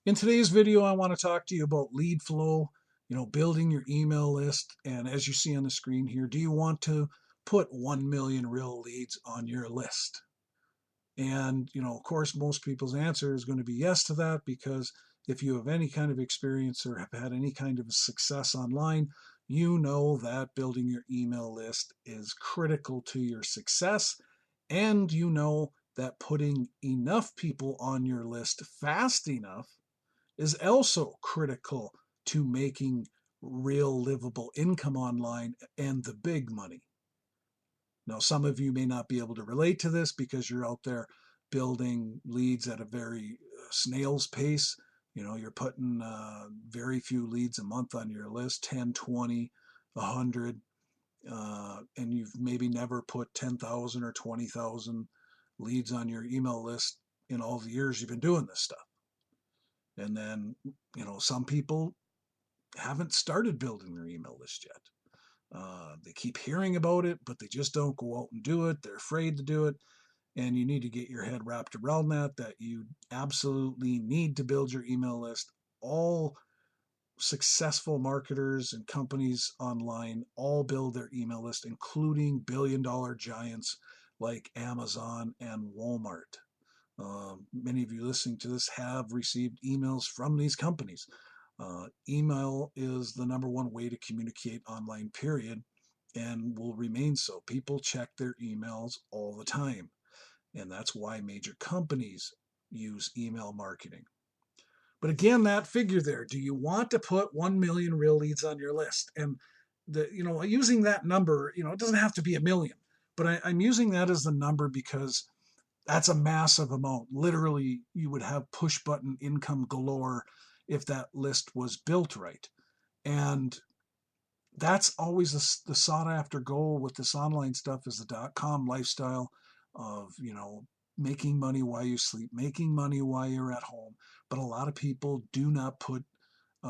In today's video, I want to talk to you about lead flow, building your email list. And as you see on the screen here, do you want to put 1 million real leads on your list? And, of course, most people's answer is going to be yes to that, because if you have any kind of experience or have had any kind of success online, you know that building your email list is critical to your success. And you know that putting enough people on your list fast enough is also critical to making real livable income online and the big money. Now, some of you may not be able to relate to this because you're out there building leads at a very snail's pace. You're putting very few leads a month on your list, 10, 20, 100, and you've maybe never put 10,000 or 20,000 leads on your email list in all the years you've been doing this stuff. And then, some people haven't started building their email list yet. They keep hearing about it, but they just don't go out and do it. They're afraid to do it. And you need to get your head wrapped around that you absolutely need to build your email list. All successful marketers and companies online all build their email list, including billion-dollar giants like Amazon and Walmart. Many of you listening to this have received emails from these companies. Email is the number one way to communicate online, period, and will remain so. People check their emails all the time, and that's why major companies use email marketing. But again, that figure there, do you want to put 1 million real leads on your list? And using that number, it doesn't have to be a million, but I'm using that as the number because that's a massive amount. Literally, you would have push button income galore if that list was built right. And that's always the sought after goal with this online stuff, is the .com lifestyle of, making money while you sleep, making money while you're at home. But a lot of people do not put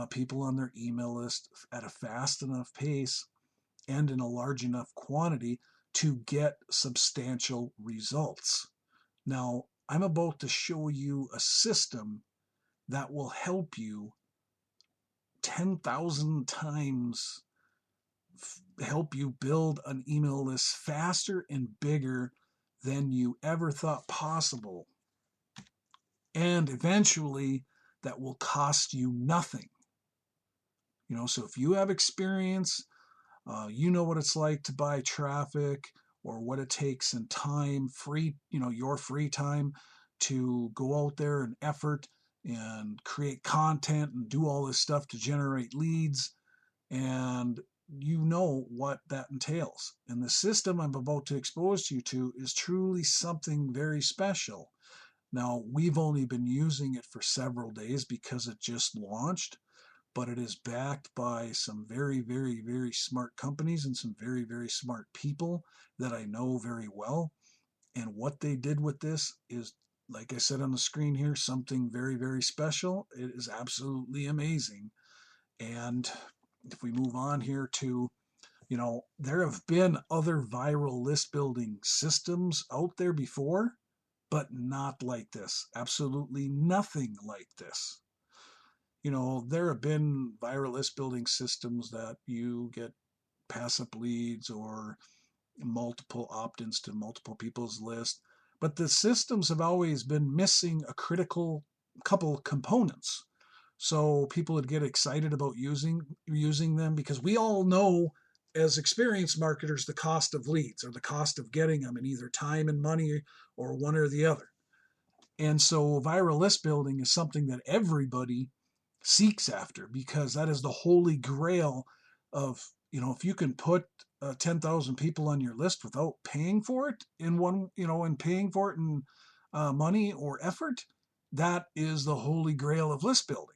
people on their email list at a fast enough pace and in a large enough quantity to get substantial results. Now, I'm about to show you a system that will help you 10,000 times help you build an email list faster and bigger than you ever thought possible. And eventually, that will cost you nothing. So if you have experience, you know what it's like to buy traffic, or what it takes in time, your free time to go out there and effort and create content and do all this stuff to generate leads. And you know what that entails. And the system I'm about to expose you to is truly something very special. Now, we've only been using it for several days because it just launched, but it is backed by some very, very, very smart companies and some very, very smart people that I know very well. And what they did with this is, like I said on the screen here, something very, very special. It is absolutely amazing. And if we move on here to, there have been other viral list building systems out there before, but not like this. Absolutely nothing like this. There have been viral list building systems that you get pass up leads or multiple opt-ins to multiple people's list, but the systems have always been missing a critical couple components. So people would get excited about using them, because we all know as experienced marketers the cost of leads, or the cost of getting them, in either time and money, or one or the other. And so viral list building is something that everybody seeks after, because that is the holy grail of, if you can put 10,000 people on your list without paying for it and paying for it in money or effort, that is the holy grail of list building.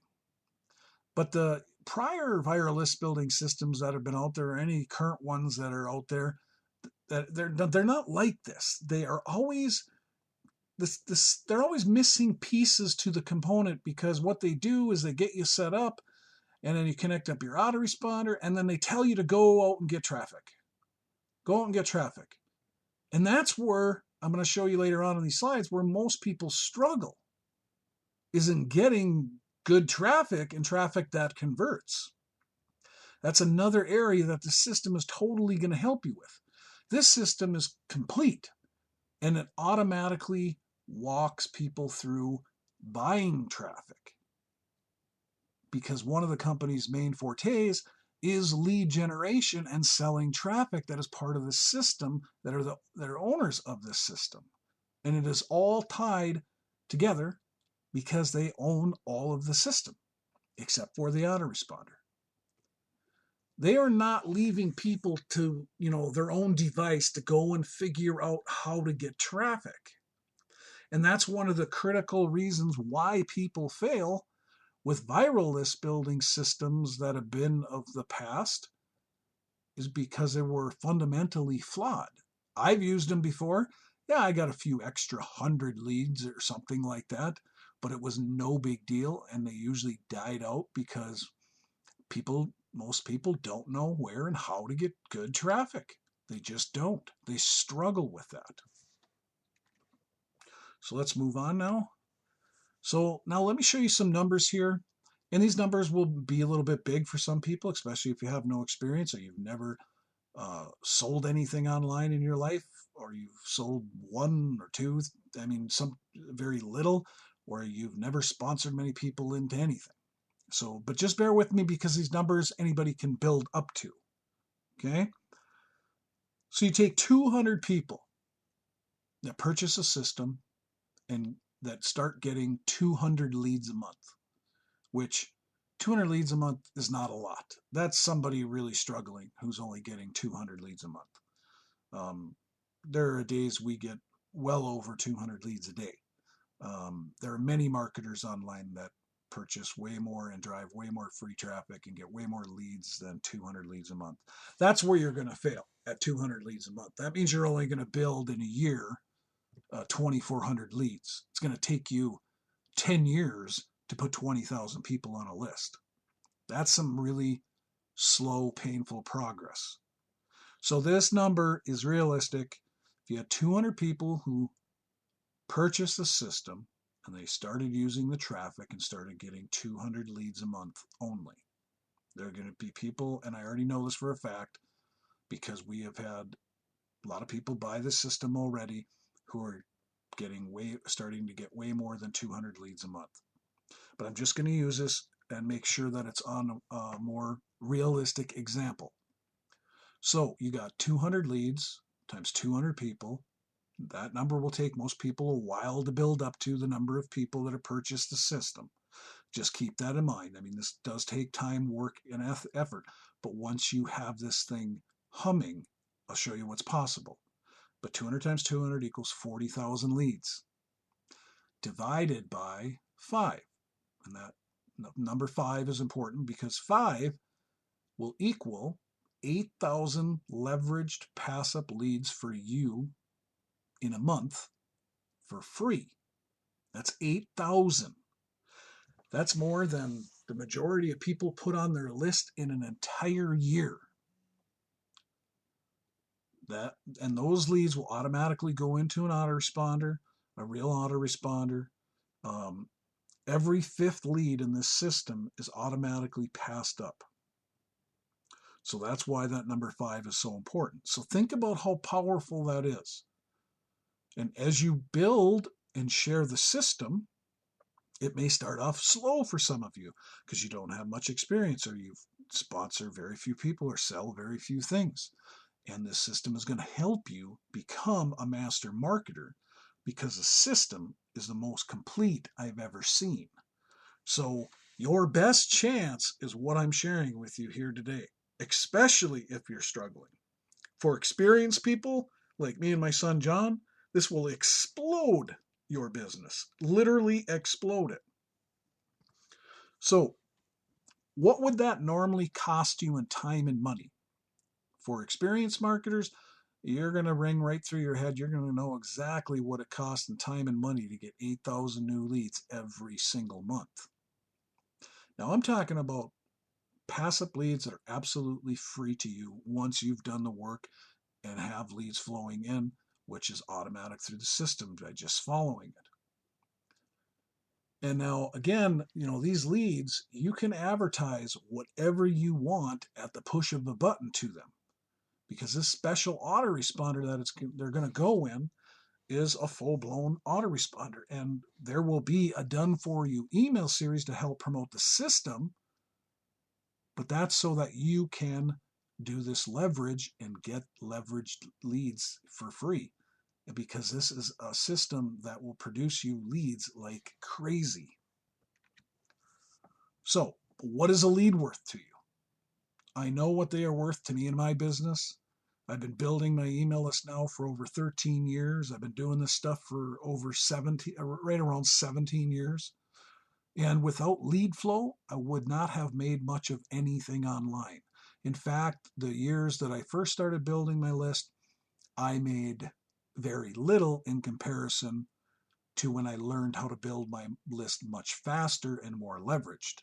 But the prior viral list building systems that have been out there, or any current ones that are out there, that they're not like this. They are always they're always missing pieces to the component, because what they do is they get you set up, and then you connect up your autoresponder, and then they tell you to go out and get traffic. Go out and get traffic. And that's where I'm going to show you later on in these slides where most people struggle, is in getting good traffic and traffic that converts. That's another area that the system is totally going to help you with. This system is complete, and it automatically walks people through buying traffic, because one of the company's main fortes is lead generation and selling traffic that is part of the system, that are owners of this system. And it is all tied together because they own all of the system except for the autoresponder. They are not leaving people to, their own device to go and figure out how to get traffic. And that's one of the critical reasons why people fail with viral list building systems that have been of the past, is because they were fundamentally flawed. I've used them before. Yeah, I got a few extra 100 leads or something like that, but it was no big deal, and they usually died out because most people don't know where and how to get good traffic. They just don't. They struggle with that. So let's move on now. So now let me show you some numbers here. And these numbers will be a little bit big for some people, especially if you have no experience or you've never sold anything online in your life, or you've sold one or two, some very little, or you've never sponsored many people into anything. So, but just bear with me because these numbers anybody can build up to. Okay. So you take 200 people that purchase a system and that start getting 200 leads a month, which 200 leads a month is not a lot. That's somebody really struggling who's only getting 200 leads a month. There are days we get well over 200 leads a day. There are many marketers online that purchase way more and drive way more free traffic and get way more leads than 200 leads a month. That's where you're going to fail, at 200 leads a month. That means you're only going to build in a year 2,400 leads. It's going to take you 10 years to put 20,000 people on a list. That's some really slow, painful progress. So this number is realistic. If you had 200 people who purchased the system and they started using the traffic and started getting 200 leads a month only, there are going to be people, and I already know this for a fact because we have had a lot of people buy the system already who are starting to get way more than 200 leads a month. But I'm just going to use this and make sure that it's on a more realistic example. So you got 200 leads times 200 people. That number will take most people a while to build up to the number of people that have purchased the system. Just keep that in mind. This does take time, work, and effort. But once you have this thing humming, I'll show you what's possible. But 200 times 200 equals 40,000 leads divided by 5. And that number 5 is important because 5 will equal 8,000 leveraged pass-up leads for you in a month for free. That's 8,000. That's more than the majority of people put on their list in an entire year. And those leads will automatically go into an autoresponder, a real autoresponder. Every 5th lead in this system is automatically passed up. So that's why that number 5 is so important. So think about how powerful that is. And as you build and share the system, it may start off slow for some of you because you don't have much experience, or you sponsor very few people or sell very few things. And this system is going to help you become a master marketer because the system is the most complete I've ever seen. So your best chance is what I'm sharing with you here today, especially if you're struggling. For experienced people like me and my son John, this will explode your business, literally explode it. So what would that normally cost you in time and money? For experienced marketers, you're going to ring right through your head. You're going to know exactly what it costs in time and money to get 8,000 new leads every single month. Now I'm talking about passive leads that are absolutely free to you once you've done the work and have leads flowing in, which is automatic through the system by just following it. And now, again, these leads, you can advertise whatever you want at the push of a button to them, because this special autoresponder that they're going to go in is a full-blown autoresponder. And there will be a done-for-you email series to help promote the system, but that's so that you can do this leverage and get leveraged leads for free, because this is a system that will produce you leads like crazy. So, what is a lead worth to you? I know what they are worth to me in my business. I've been building my email list now for over 13 years. I've been doing this stuff for over 17, right around 17 years. And without lead flow, I would not have made much of anything online. In fact, the years that I first started building my list, I made very little in comparison to when I learned how to build my list much faster and more leveraged.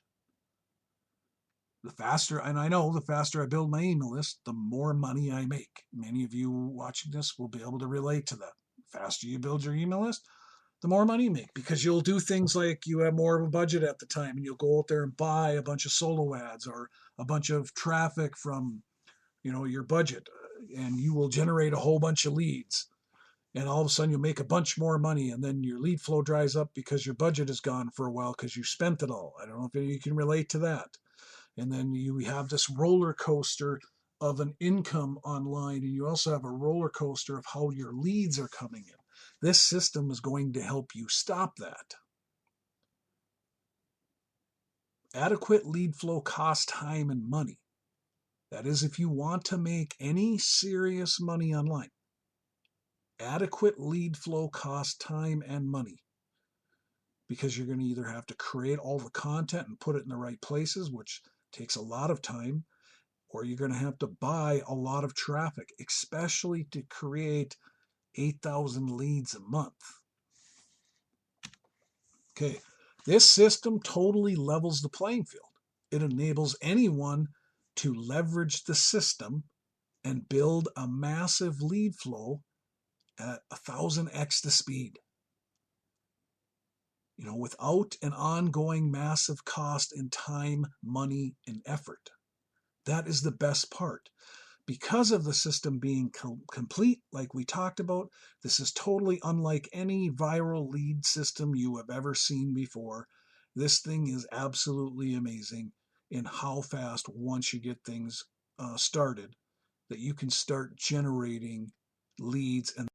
The faster, and I know the faster I build my email list, the more money I make. Many of you watching this will be able to relate to that. The faster you build your email list, the more money you make, because you'll do things like you have more of a budget at the time and you'll go out there and buy a bunch of solo ads or a bunch of traffic from your budget, and you will generate a whole bunch of leads, and all of a sudden you'll make a bunch more money, and then your lead flow dries up because your budget is gone for a while because you spent it all. I don't know if you can relate to that. And then you have this roller coaster of an income online, and you also have a roller coaster of how your leads are coming in. This system is going to help you stop that. Adequate lead flow costs time and money. That is, if you want to make any serious money online, adequate lead flow costs time and money, because you're going to either have to create all the content and put it in the right places, which takes a lot of time, or you're going to have to buy a lot of traffic, especially to create 8,000 leads a month. Okay, this system totally levels the playing field. It enables anyone to leverage the system and build a massive lead flow at 1,000x the speed, without an ongoing massive cost in time, money, and effort. That is the best part. Because of the system being complete, like we talked about, this is totally unlike any viral lead system you have ever seen before. This thing is absolutely amazing in how fast, once you get things started, that you can start generating leads and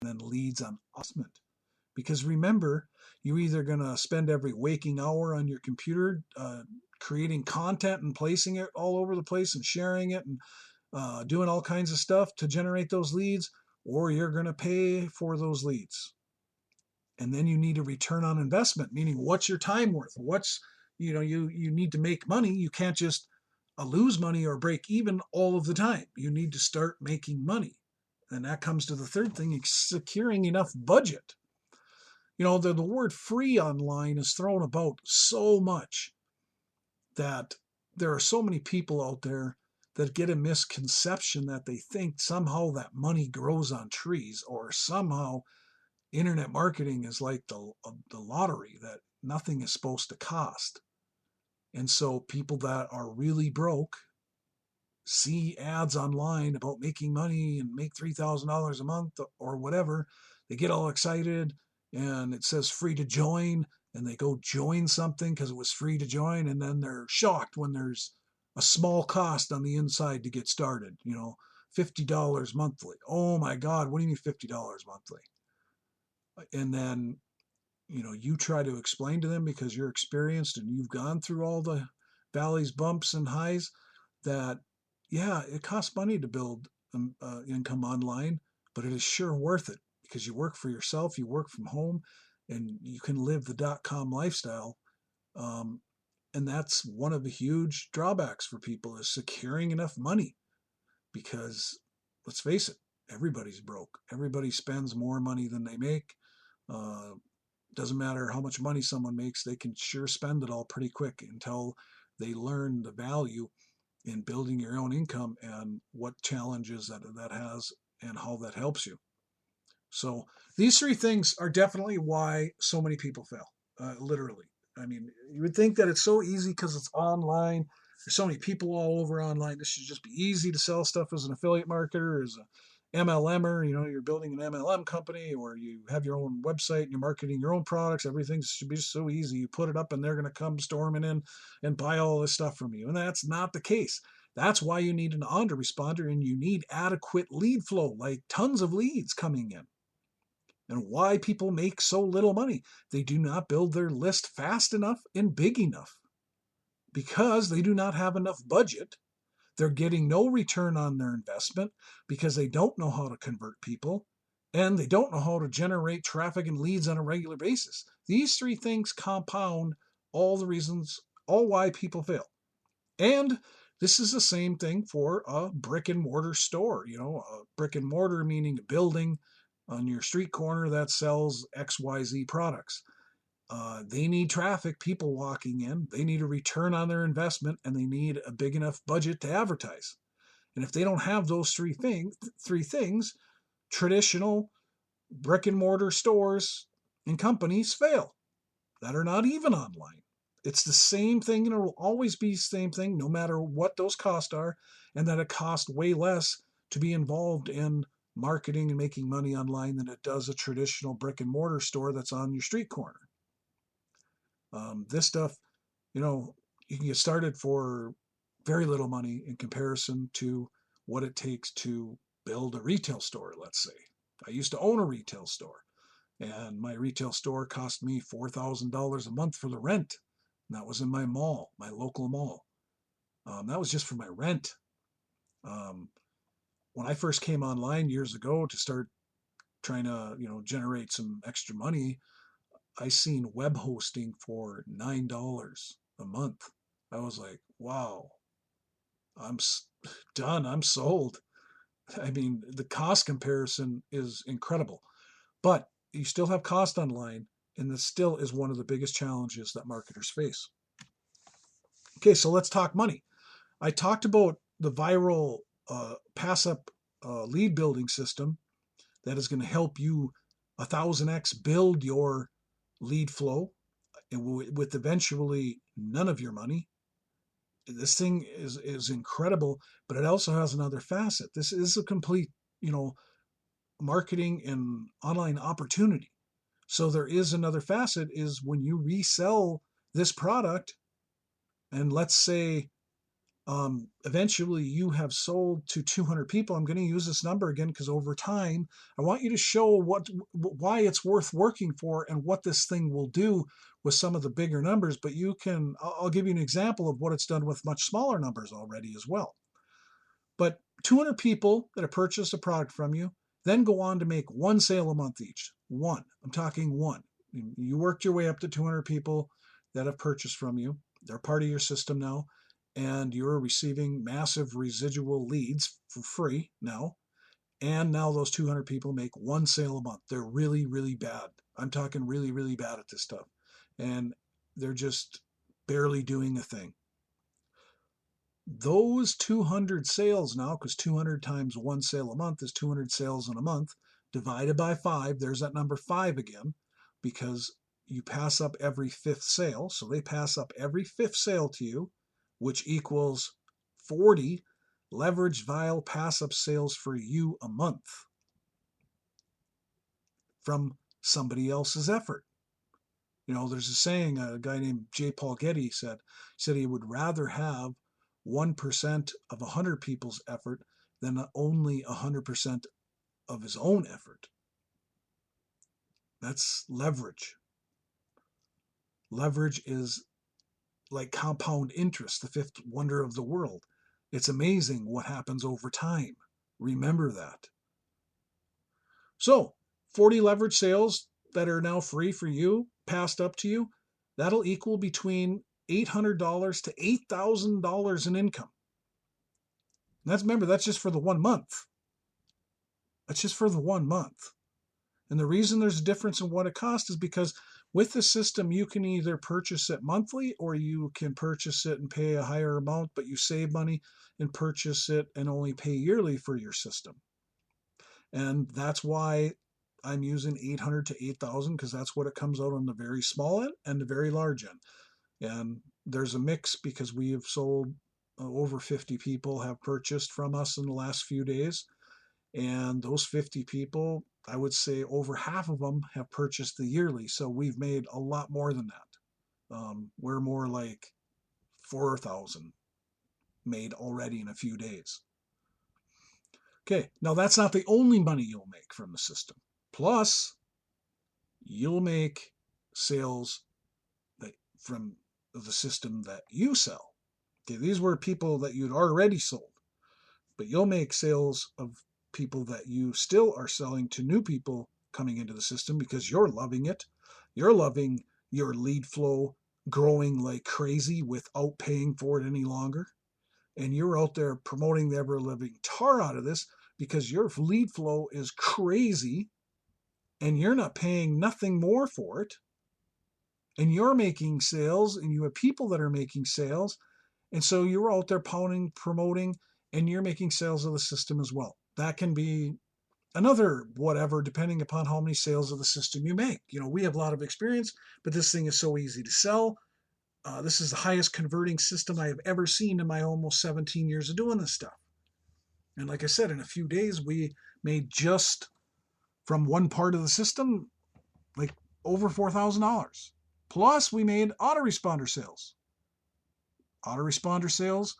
then leads on assessment. Because remember, you're either going to spend every waking hour on your computer creating content and placing it all over the place and sharing it and doing all kinds of stuff to generate those leads, or you're going to pay for those leads. And then you need a return on investment, meaning what's your time worth? You need to make money. You can't just lose money or break even all of the time. You need to start making money. And that comes to the third thing, securing enough budget. The word free online is thrown about so much that there are so many people out there that get a misconception that they think somehow that money grows on trees, or somehow internet marketing is like the lottery, that nothing is supposed to cost. And so people that are really broke see ads online about making money and make $3,000 a month or whatever. They get all excited and it says free to join, and they go join something because it was free to join, and then they're shocked when there's a small cost on the inside to get started. $50 monthly. Oh my God, what do you mean $50 monthly? And then, you try to explain to them because you're experienced and you've gone through all the valleys, bumps, and highs that, yeah, it costs money to build income online, but it is sure worth it because you work for yourself, you work from home, and you can live the .com lifestyle. Um, and that's one of the huge drawbacks for people is securing enough money because let's face it, everybody's broke. Everybody spends more money than they make. Uh, doesn't matter how much money someone makes, they can sure spend it all pretty quick until they learn the value in building your own income and what challenges that has and how that helps you. So these three things are definitely why so many people fail, literally. I mean, you would think that it's so easy because it's online. There's so many people all over online. This should just be easy to sell stuff as an affiliate marketer, as a MLMer. You're building an MLM company or you have your own website and you're marketing your own products. Everything should be so easy. You put it up and they're going to come storming in and buy all this stuff from you. And that's not the case. That's why you need an autoresponder and you need adequate lead flow, like tons of leads coming in, and why people make so little money. They do not build their list fast enough and big enough because they do not have enough budget. They're getting no return on their investment because they don't know how to convert people and they don't know how to generate traffic and leads on a regular basis. These three things compound all the reasons, all why people fail. And this is the same thing for a brick and mortar store. A brick and mortar meaning a building on your street corner that sells XYZ products. They need traffic, people walking in. They need a return on their investment, and they need a big enough budget to advertise. And if they don't have those three things, traditional brick and mortar stores and companies fail that are not even online. It's the same thing, and it will always be the same thing, no matter what those costs are, and that it costs way less to be involved in marketing and making money online than it does a traditional brick and mortar store that's on your street corner. This stuff, you can get started for very little money in comparison to what it takes to build a retail store, let's say. I used to own a retail store, and my retail store cost me $4,000 a month for the rent. And that was in my mall, my local mall. That was just for my rent. Um, when I first came online years ago to start trying to, generate some extra money, I seen web hosting for $9 a month. I was like, wow, I'm done. I'm sold. I mean, the cost comparison is incredible, but you still have cost online, and this still is one of the biggest challenges that marketers face. Okay, so let's talk money. I talked about the viral pass up lead building system that is going to help you 1,000x build your lead flow and with eventually none of your money. This thing is incredible, but it also has another facet. This is a complete, marketing and online opportunity. So there is another facet is when you resell this product, and let's say eventually you have sold to 200 people. I'm going to use this number again because over time, I want you to show why it's worth working for and what this thing will do with some of the bigger numbers. But I'll give you an example of what it's done with much smaller numbers already as well. But 200 people that have purchased a product from you then go on to make one sale a month each. One. I'm talking one. You worked your way up to 200 people that have purchased from you. They're part of your system now, and you're receiving massive residual leads for free now. And now those 200 people make one sale a month. They're really, really bad. I'm talking really, really bad at this stuff. And they're just barely doing a thing. Those 200 sales now, because 200 times one sale a month is 200 sales in a month, divided by 5, there's that number 5 again, because you pass up every fifth sale. So they pass up every fifth sale to you, which equals 40 leveraged vial pass up sales for you a month from somebody else's effort. There's a saying, a guy named J. Paul Getty said he would rather have 1% of 100 people's effort than only 100% of his own effort. That's leverage. Leverage is like compound interest, the fifth wonder of the world. It's amazing what happens over time. Remember that. So 40 leverage sales that are now free for you, passed up to you, that'll equal between $800 to $8,000 in income. Remember, that's just for the 1 month. That's just for the 1 month. And the reason there's a difference in what it costs is because with the system, you can either purchase it monthly or you can purchase it and pay a higher amount, but you save money and purchase it and only pay yearly for your system. And that's why I'm using 800 to 8,000, because that's what it comes out on the very small end and the very large end. And there's a mix because we have sold over 50 people have purchased from us in the last few days. And those 50 people, I would say over half of them have purchased the yearly. So we've made a lot more than that. We're more like 4,000 made already in a few days. Okay, now that's not the only money you'll make from the system. Plus, you'll make sales from the system that you sell. Okay, these were people that you'd already sold, but you'll make sales of people that you still are selling to new people coming into the system because you're loving it. You're loving your lead flow growing like crazy without paying for it any longer. And you're out there promoting the ever-living tar out of this because your lead flow is crazy and you're not paying nothing more for it. And you're making sales and you have people that are making sales. And so you're out there pounding, promoting, and you're making sales of the system as well. That can be another whatever, depending upon how many sales of the system you make. We have a lot of experience, but this thing is so easy to sell. This is the highest converting system I have ever seen in my almost 17 years of doing this stuff. And like I said, in a few days, we made just from one part of the system, like over $4,000. Plus, we made autoresponder sales. Autoresponder sales,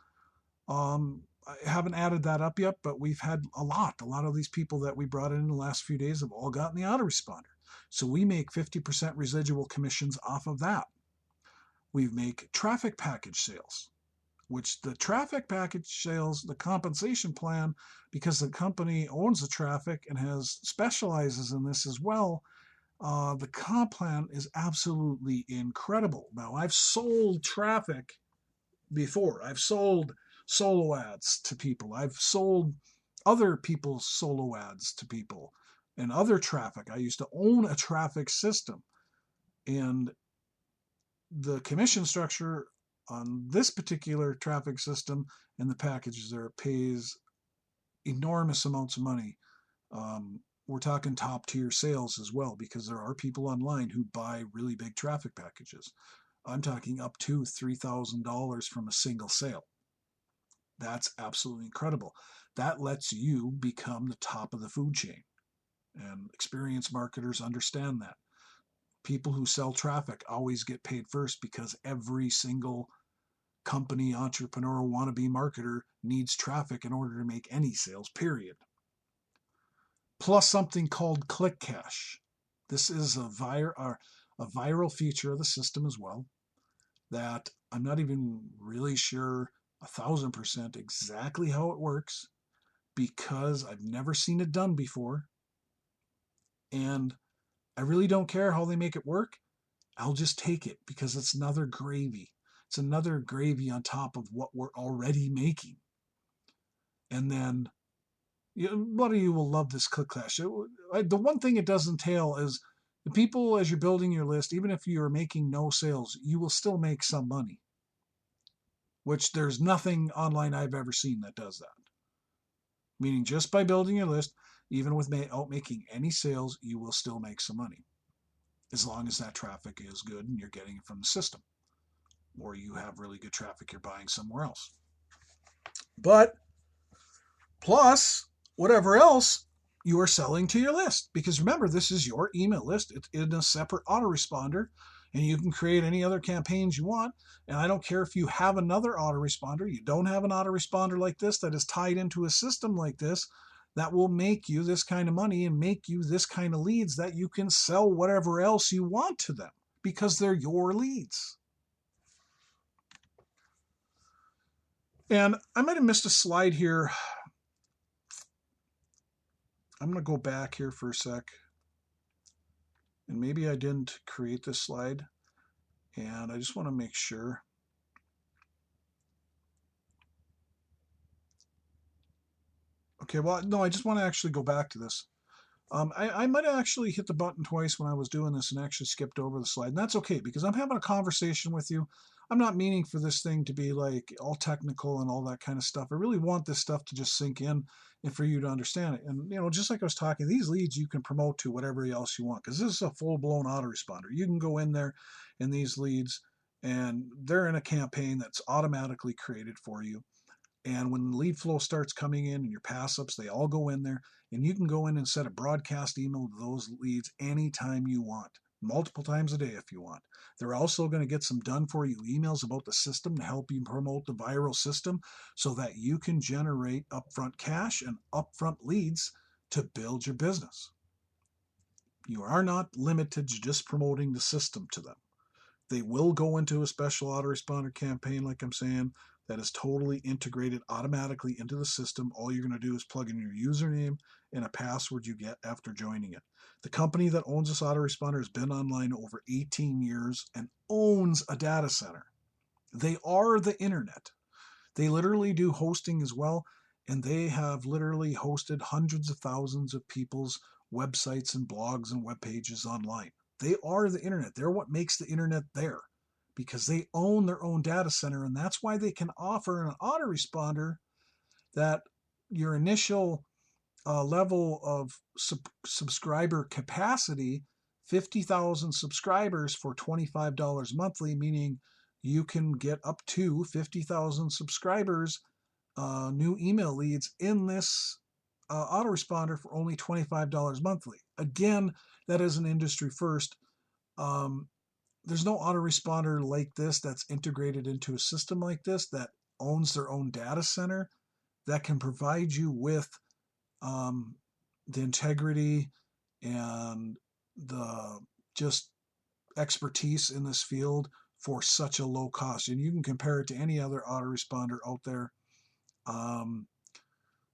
I haven't added that up yet, but we've had a lot. A lot of these people that we brought in the last few days have all gotten the autoresponder. So we make 50% residual commissions off of that. We make traffic package sales, which the traffic package sales, the compensation plan, because the company owns the traffic and specializes in this as well, the comp plan is absolutely incredible. Now, I've sold traffic before. I've sold solo ads to people. I've sold other people's solo ads to people and other traffic. I used to own a traffic system. And the commission structure on this particular traffic system and the packages there pays enormous amounts of money. We're talking top tier sales as well, because there are people online who buy really big traffic packages. I'm talking up to $3,000 from a single sale. That's absolutely incredible. That lets you become the top of the food chain. And experienced marketers understand that. People who sell traffic always get paid first because every single company, entrepreneur, wannabe marketer needs traffic in order to make any sales, period. Plus something called click cash. This is a viral feature of the system as well that I'm not even really sure 1,000% exactly how it works, because I've never seen it done before. And I really don't care how they make it work. I'll just take it because it's another gravy. It's another gravy on top of what we're already making. And then a lot of you will love this click clash. The one thing it does entail is the people, as you're building your list, even if you're making no sales, you will still make some money, which there's nothing online I've ever seen that does that. Meaning just by building your list, even without making any sales, you will still make some money, as long as that traffic is good and you're getting it from the system, or you have really good traffic you're buying somewhere else. But plus whatever else you are selling to your list, because remember, this is your email list. It's in a separate autoresponder, and you can create any other campaigns you want. And I don't care if you have another autoresponder, you don't have an autoresponder like this that is tied into a system like this, that will make you this kind of money and make you this kind of leads that you can sell whatever else you want to them because they're your leads. And I might have missed a slide here. I'm going to go back here for a sec. And maybe I didn't create this slide. And I just want to make sure. Okay, well, no, I just want to actually go back to this. I might have actually hit the button twice when I was doing this and actually skipped over the slide. And that's okay, because I'm having a conversation with you. I'm not meaning for this thing to be like all technical and all that kind of stuff. I really want this stuff to just sink in and for you to understand it. And, you know, just like I was talking, these leads you can promote to whatever else you want, because this is a full-blown autoresponder. You can go in there in these leads and they're in a campaign that's automatically created for you. And when the lead flow starts coming in and your pass-ups, they all go in there, and you can go in and set a broadcast email to those leads anytime you want, multiple times a day if you want. They're also going to get some done for you emails about the system to help you promote the viral system so that you can generate upfront cash and upfront leads to build your business. You are not limited to just promoting the system to them. They will go into a special autoresponder campaign, like I'm saying, that is totally integrated automatically into the system. All you're going to do is plug in your username and a password you get after joining it. The company that owns this autoresponder has been online over 18 years and owns a data center. They are the internet. They literally do hosting as well, and they have literally hosted hundreds of thousands of people's websites and blogs and web pages online. They are the internet. They're what makes the internet there, because they own their own data center, and that's why they can offer an autoresponder that your initial level of subscriber capacity, 50,000 subscribers for $25 monthly, meaning you can get up to 50,000 subscribers, new email leads in this autoresponder for only $25 monthly. Again, that is an industry first. There's no autoresponder like this that's integrated into a system like this that owns their own data center that can provide you with the integrity and the just expertise in this field for such a low cost. And you can compare it to any other autoresponder out there. And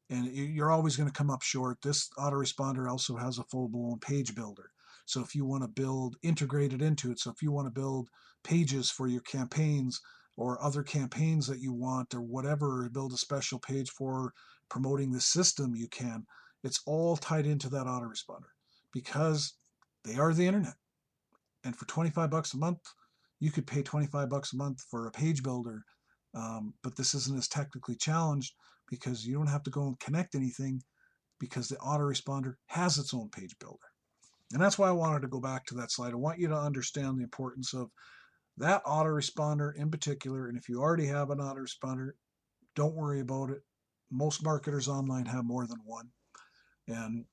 you're always going to come up short. This autoresponder also has a full-blown page builder. So if you want to build integrated into it, so if you want to build pages for your campaigns or other campaigns that you want or whatever, or build a special page for promoting the system, you can. It's all tied into that autoresponder because they are the internet. And for $25 a month, you could pay $25 a month for a page builder. But this isn't as technically challenged because you don't have to go and connect anything because the autoresponder has its own page builder. And that's why I wanted to go back to that slide. I want you to understand the importance of that autoresponder in particular. And if you already have an autoresponder, don't worry about it. Most marketers online have more than one. And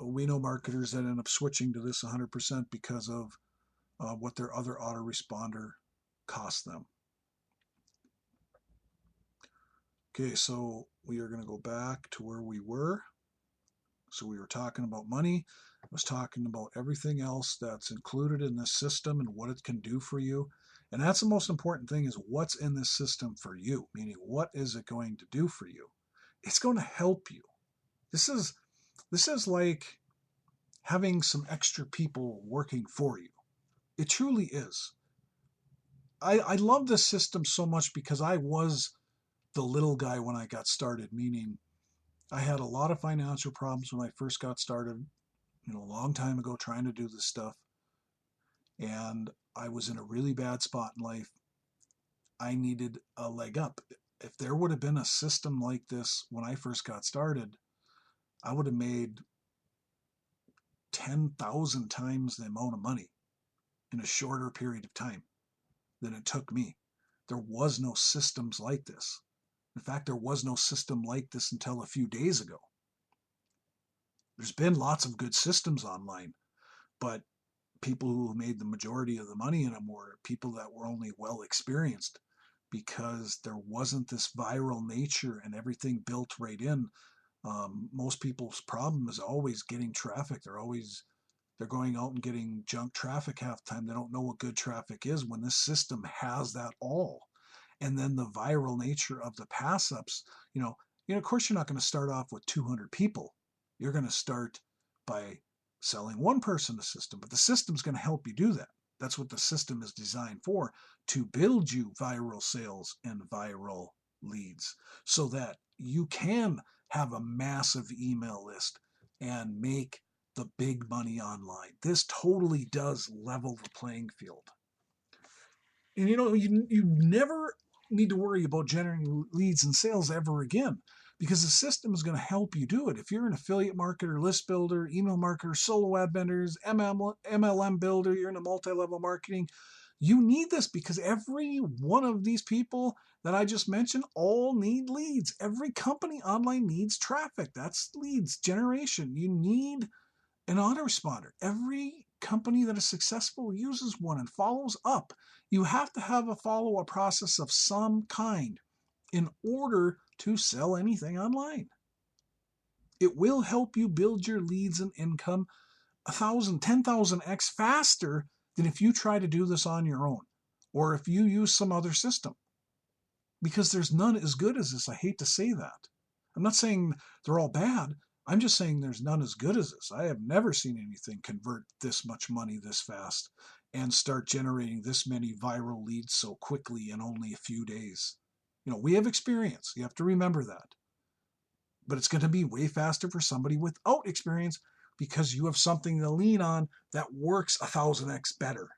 we know marketers that end up switching to this 100% because of what their other autoresponder costs them. Okay, so we are going to go back to where we were. So we were talking about money. I was talking about everything else that's included in this system and what it can do for you. And that's the most important thing, is what's in this system for you, meaning what is it going to do for you? It's going to help you. This is like having some extra people working for you. It truly is. I love this system so much because I was the little guy when I got started, meaning I had a lot of financial problems when I first got started, a long time ago, trying to do this stuff. And I was in a really bad spot in life. I needed a leg up. If there would have been a system like this when I first got started, I would have made 10,000 times the amount of money in a shorter period of time than it took me. There was no systems like this. In fact, there was no system like this until a few days ago. There's been lots of good systems online, but people who made the majority of the money in them were people that were only well experienced, because there wasn't this viral nature and everything built right in. Most people's problem is always getting traffic. They're going out and getting junk traffic half the time. They don't know what good traffic is when this system has that all. And then the viral nature of the pass ups, of course, you're not going to start off with 200 people. You're going to start by selling one person a system, but the system's going to help you do that. That's what the system is designed for, to build you viral sales and viral leads so that you can have a massive email list and make the big money online. This totally does level the playing field. And you never need to worry about generating leads and sales ever again, because the system is going to help you do it. If you're an affiliate marketer, list builder, email marketer, solo ad vendors, MLM builder, you're in a multi-level marketing, you need this, because every one of these people that I just mentioned all need leads. Every company online needs traffic. That's leads generation. You need an autoresponder. Every company that is successful uses one and follows up. You have to have a follow-up process of some kind in order to sell anything online. It will help you build your leads and income 1,000, 10,000x faster than if you try to do this on your own or if you use some other system. Because there's none as good as this. I hate to say that. I'm not saying they're all bad. I'm just saying there's none as good as this. I have never seen anything convert this much money this fast and start generating this many viral leads so quickly in only a few days. We have experience. You have to remember that. But it's going to be way faster for somebody without experience, because you have something to lean on that works 1,000x better.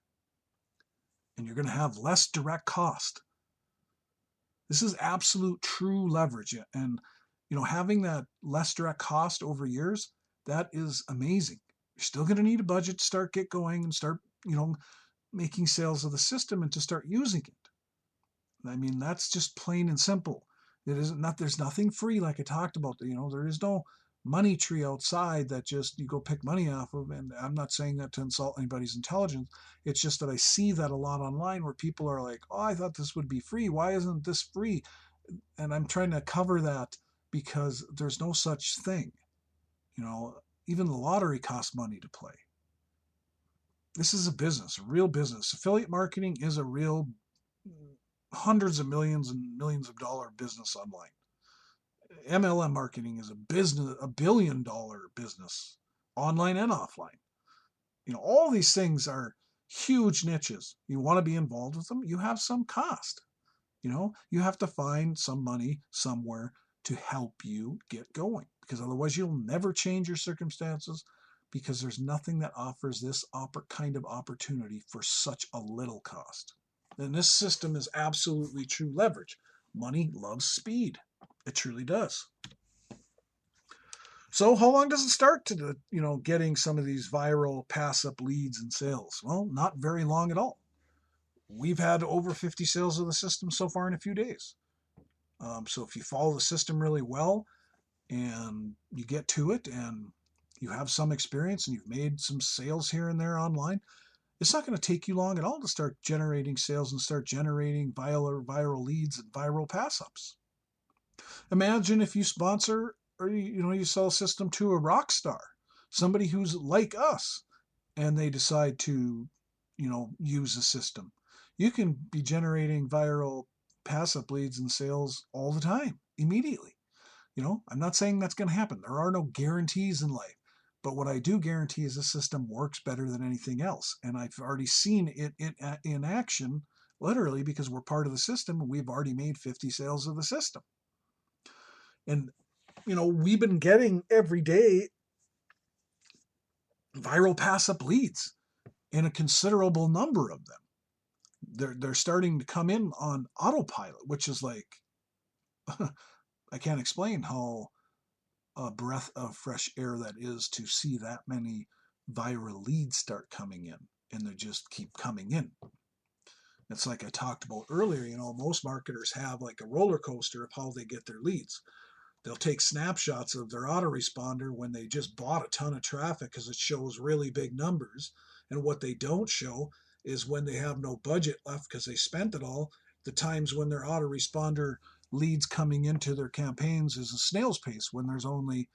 And you're going to have less direct cost. This is absolute true leverage. And, having that less direct cost over years, that is amazing. You're still going to need a budget to get going and start, making sales of the system and to start using it. I mean, that's just plain and simple. There's nothing free, like I talked about. There is no money tree outside that just you go pick money off of. And I'm not saying that to insult anybody's intelligence. It's just that I see that a lot online where people are like, oh, I thought this would be free. Why isn't this free? And I'm trying to cover that, because there's no such thing. Even the lottery costs money to play. This is a business, a real business. Affiliate marketing is a real hundreds of millions and millions of dollar business online. MLM marketing is a billion-dollar business, online and offline. All these things are huge niches. You want to be involved with them, you have some cost. You have to find some money somewhere to help you get going, because otherwise you'll never change your circumstances, because there's nothing that offers this kind of opportunity for such a little cost. And this system is absolutely true leverage. Money loves speed. It truly does. So how long does it start to, getting some of these viral pass-up leads and sales? Well, not very long at all. We've had over 50 sales of the system so far in a few days. So if you follow the system really well and you get to it and you have some experience and you've made some sales here and there online, it's not going to take you long at all to start generating sales and start generating viral leads and viral pass-ups. Imagine if you sponsor or you sell a system to a rock star, somebody who's like us, and they decide to use the system. You can be generating viral pass-up leads and sales all the time, immediately. I'm not saying that's going to happen. There are no guarantees in life. But what I do guarantee is the system works better than anything else. And I've already seen it in action, literally, because we're part of the system and we've already made 50 sales of the system. And, we've been getting every day viral pass-up leads, and a considerable number of them. They're starting to come in on autopilot, which is like, I can't explain how a breath of fresh air that is to see that many viral leads start coming in, and they just keep coming in. It's like I talked about earlier, most marketers have like a roller coaster of how they get their leads. They'll take snapshots of their autoresponder when they just bought a ton of traffic because it shows really big numbers. And what they don't show is when they have no budget left because they spent it all, the times when their autoresponder leads coming into their campaigns is a snail's pace when there's only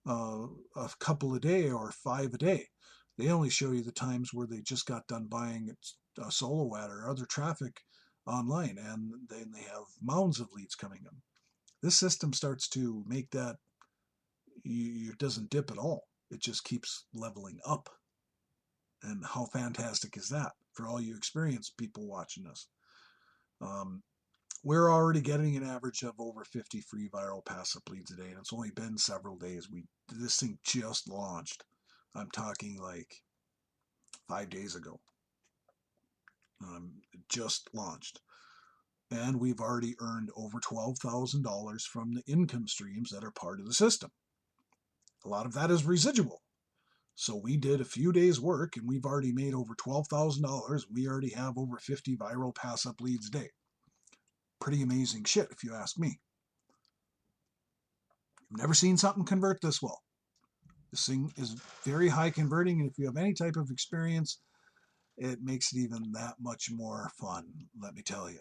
a couple a day or 5 a day. They only show you the times where they just got done buying a solo ad or other traffic online, and then they have mounds of leads coming in. This system starts to make that, it doesn't dip at all. It just keeps leveling up. And how fantastic is that for all you experienced people watching this? We're already getting an average of over 50 free viral passive leads a day, and it's only been several days. This thing just launched. I'm talking like 5 days ago. It just launched. And we've already earned over $12,000 from the income streams that are part of the system. A lot of that is residual. So we did a few days work and we've already made over $12,000. We already have over 50 viral pass-up leads a day. Pretty amazing shit, if you ask me. I've never seen something convert this well. This thing is very high converting, and if you have any type of experience, it makes it even that much more fun, let me tell you.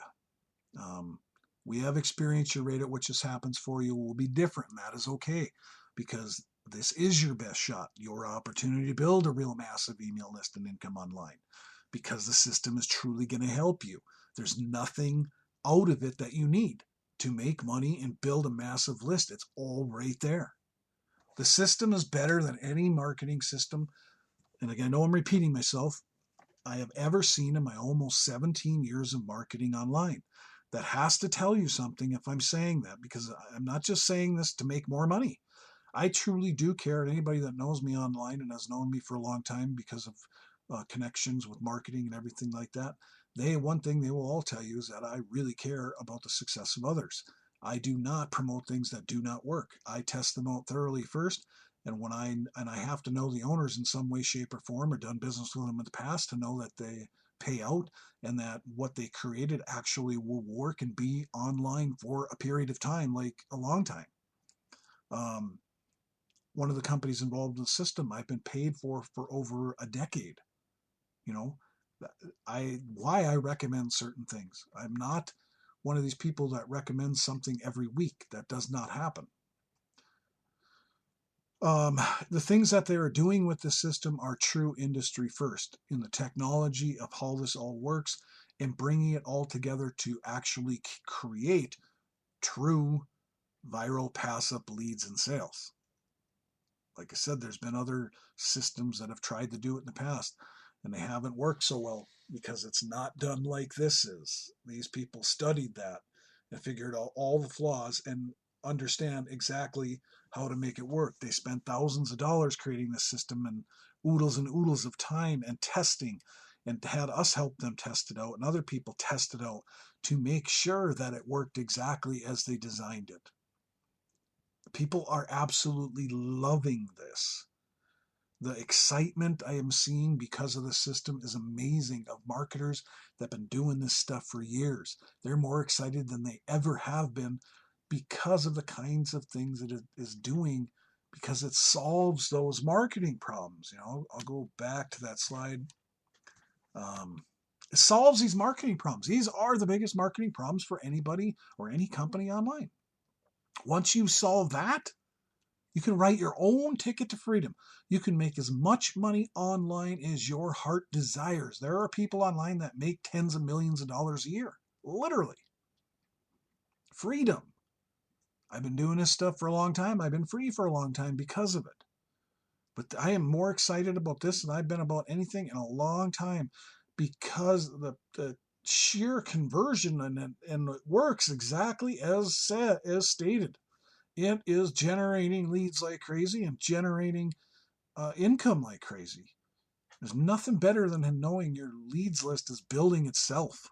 We have experienced your rate at which this happens for you will be different, and that is okay, because this is your best shot, your opportunity to build a real massive email list and income online, because the system is truly going to help you. There's nothing out of it that you need to make money and build a massive list. It's all right there. The system is better than any marketing system, and again, I know I'm repeating myself, I have ever seen in my almost 17 years of marketing online. That has to tell you something if I'm saying that, because I'm not just saying this to make more money. I truly do care. And anybody that knows me online and has known me for a long time because of connections with marketing and everything like that, one thing they will all tell you is that I really care about the success of others. I do not promote things that do not work. I test them out thoroughly first, and I have to know the owners in some way, shape, or form, or done business with them in the past to know that they pay out and that what they created actually will work and be online for a period of time, like a long time. One of the companies involved in the system I've been paid for over a decade. You know, why I recommend certain things. I'm not one of these people that recommends something every week. That does not happen. The things that they are doing with the system are true industry first in the technology of how this all works and bringing it all together to actually create true viral pass-up leads and sales. Like I said, there's been other systems that have tried to do it in the past, and they haven't worked so well because it's not done like this is. These people studied that and figured out all the flaws and understand exactly how to make it work. They spent thousands of dollars creating this system and oodles of time and testing, and had us help them test it out and other people test it out to make sure that it worked exactly as they designed it. People are absolutely loving this. The excitement I am seeing because of the system is amazing, of marketers that have been doing this stuff for years. They're more excited than they ever have been because of the kinds of things that it is doing, because it solves those marketing problems. You know, I'll go back to that slide. It solves these marketing problems. These are the biggest marketing problems for anybody or any company online. Once you solve that, you can write your own ticket to freedom. You can make as much money online as your heart desires. There are people online that make tens of millions of dollars a year. Literally. Freedom. I've been doing this stuff for a long time. I've been free for a long time because of it. But I am more excited about this than I've been about anything in a long time, because the sheer conversion and it works exactly as stated. It is generating leads like crazy and generating income like crazy. There's nothing better than knowing your leads list is building itself.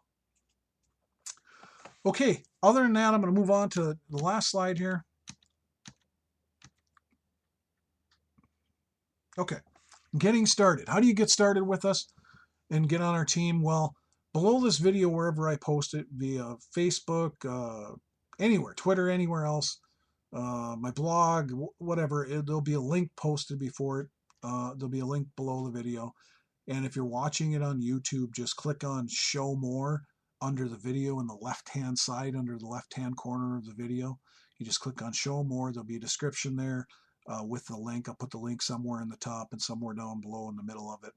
Okay, other than that, I'm going to move on to the last slide here. Okay, getting started. How do you get started with us and get on our team? Well, below this video, wherever I post it, via Facebook, anywhere, Twitter, anywhere else, my blog, whatever, there'll be a link posted before it. There'll be a link below the video. And if you're watching it on YouTube, just click on show more under the video in the left-hand side, under the left-hand corner of the video. You just click on Show More. There'll be a description there with the link. I'll put the link somewhere in the top and somewhere down below in the middle of it.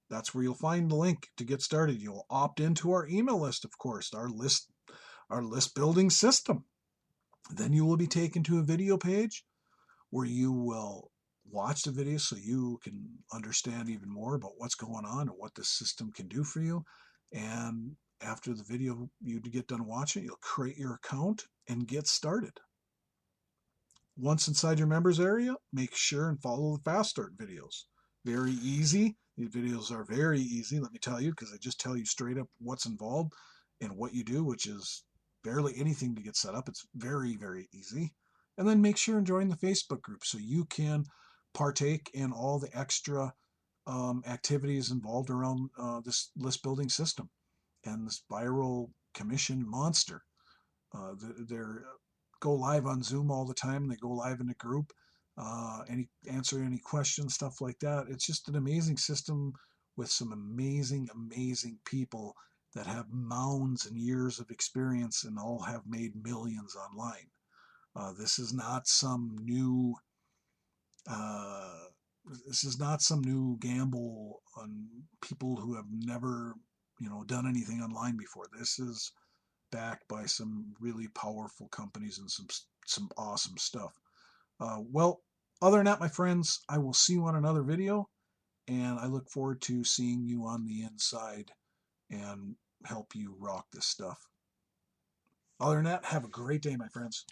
That's where you'll find the link to get started. You'll opt into our email list, of course, our list building system. Then you will be taken to a video page where you will watch the video so you can understand even more about what's going on and what this system can do for you. And after the video you get done watching, you'll create your account and get started. Once inside your members area, make sure and follow the fast start videos. Very easy. These videos are very easy, let me tell you, because I just tell you straight up what's involved and what you do, which is barely anything to get set up. It's very, very easy. And then make sure and join the Facebook group so you can partake in all the extra activities involved around this list building system and this viral commission monster. They're go live on Zoom all the time. They go live in a group, answer any questions, stuff like that. It's just an amazing system with some amazing, amazing people that have mounds and years of experience and all have made millions online. This is not some new gamble on people who have never, done anything online before. This is backed by some really powerful companies and some awesome stuff. Well, other than that, my friends, I will see you on another video, and I look forward to seeing you on the inside and help you rock this stuff. Other than that, have a great day, my friends.